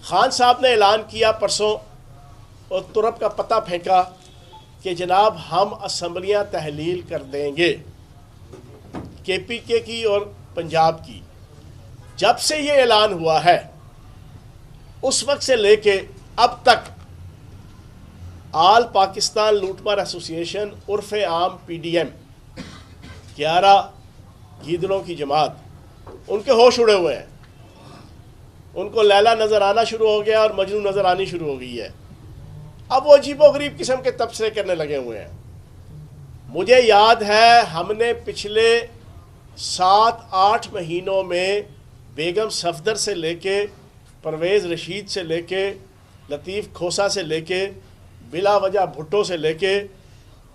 خان صاحب نے اعلان کیا پرسوں اور ترپ کا پتہ پھینکا کہ جناب ہم اسمبلیاں تحلیل کر دیں گے کے پی کے کی اور پنجاب کی. جب سے یہ اعلان ہوا ہے اس وقت سے لے کے اب تک آل پاکستان لوٹ مار ایسوسی ایشن عرف عام پی ڈی ایم 11 گیدڑوں کی جماعت ان کے ہوش اڑے ہوئے ہیں. ان کو لیلا نظر آنا شروع ہو گیا اور مجنو نظر آنی شروع ہو گئی ہے. اب وہ عجیب و غریب قسم کے تبصرے کرنے لگے ہوئے ہیں. مجھے یاد ہے ہم نے پچھلے 7-8 مہینوں میں بیگم صفدر سے لے کے پرویز رشید سے لے کے لطیف کھوسا سے لے کے بلا وجہ بھٹو سے لے کے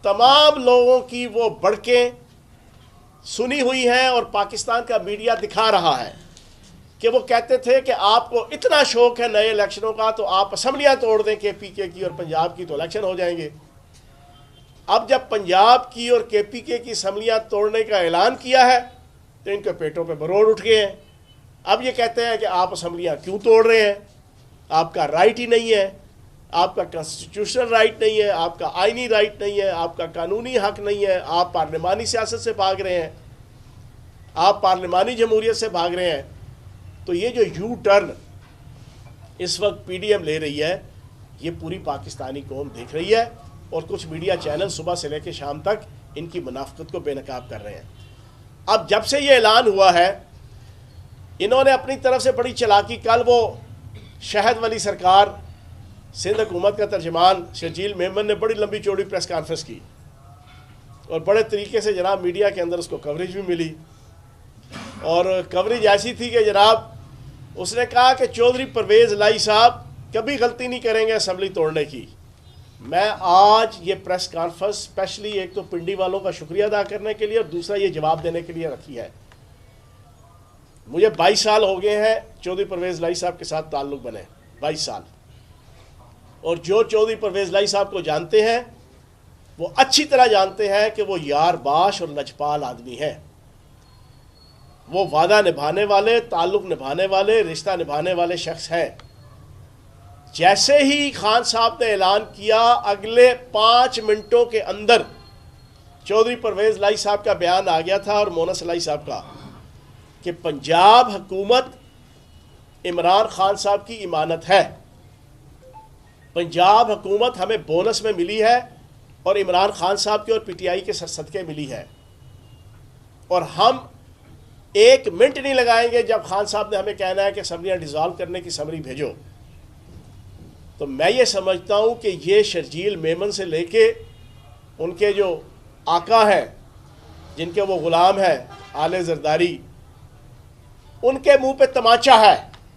تمام لوگوں کی وہ بڑکیں سنی ہوئی ہیں اور پاکستان کا میڈیا دکھا رہا ہے کہ وہ کہتے تھے کہ آپ کو اتنا شوق ہے نئے الیکشنوں کا تو آپ اسمبلیاں توڑ دیں کے پی کے کی اور پنجاب کی تو الیکشن ہو جائیں گے. اب جب پنجاب کی اور کے پی کے کی اسمبلیاں توڑنے کا اعلان کیا ہے تو ان کے پیٹوں پہ بروڑ اٹھ گئے ہیں. اب یہ کہتے ہیں کہ آپ اسمبلیاں کیوں توڑ رہے ہیں, آپ کا رائٹ ہی نہیں ہے, آپ کا کانسٹیٹیوشنل رائٹ نہیں ہے, آپ کا آئینی رائٹ نہیں ہے, آپ کا قانونی حق نہیں ہے, آپ پارلیمانی سیاست سے بھاگ رہے ہیں, آپ پارلیمانی جمہوریت سے بھاگ رہے ہیں. تو یہ جو یو ٹرن اس وقت پی ڈی ایم لے رہی ہے یہ پوری پاکستانی قوم دیکھ رہی ہے اور کچھ میڈیا چینل صبح سے لے کے شام تک ان کی منافقت کو بے نقاب کر رہے ہیں. اب جب سے یہ اعلان ہوا ہے انہوں نے اپنی طرف سے بڑی چلاکی, کل وہ شہد ولی سرکار سندھ حکومت کا ترجمان شرجیل میمن نے بڑی لمبی چوڑی پریس کانفرنس کی اور بڑے طریقے سے جناب میڈیا کے اندر اس کو کوریج بھی ملی, اور کوریج ایسی تھی کہ جناب اس نے کہا کہ چودھری پرویز لائی صاحب کبھی غلطی نہیں کریں گے اسمبلی توڑنے کی. میں آج یہ پریس کانفرنس اسپیشلی ایک تو پنڈی والوں کا شکریہ ادا کرنے کے لیے اور دوسرا یہ جواب دینے کے لیے رکھی ہے. مجھے 22 سال ہو گئے ہیں چودھری پرویز لائی صاحب کے ساتھ تعلق بنے, 22 سال, اور جو چودھری پرویز لائی صاحب کو جانتے ہیں وہ اچھی طرح جانتے ہیں کہ وہ یار باش اور لجپال آدمی ہیں. وہ وعدہ نبھانے والے, تعلق نبھانے والے, رشتہ نبھانے والے شخص ہیں. جیسے ہی خان صاحب نے اعلان کیا اگلے 5 منٹوں کے اندر چودھری پرویز لائی صاحب کا بیان آ گیا تھا اور مونس لائی صاحب کا کہ پنجاب حکومت عمران خان صاحب کی امانت ہے, پنجاب حکومت ہمیں بونس میں ملی ہے اور عمران خان صاحب کے اور پی ٹی آئی کے صدقے ملی ہے, اور ہم 1 منٹ نہیں لگائیں گے جب خان صاحب نے ہمیں کہنا ہے کہ اسمبلیاں ڈیزالو کرنے کی سمری بھیجو. تو میں یہ سمجھتا ہوں کہ یہ شرجیل میمن سے لے کے ان کے جو آقا ہیں جن کے وہ غلام ہیں آل زرداری, ان کے منہ پہ تماچا ہے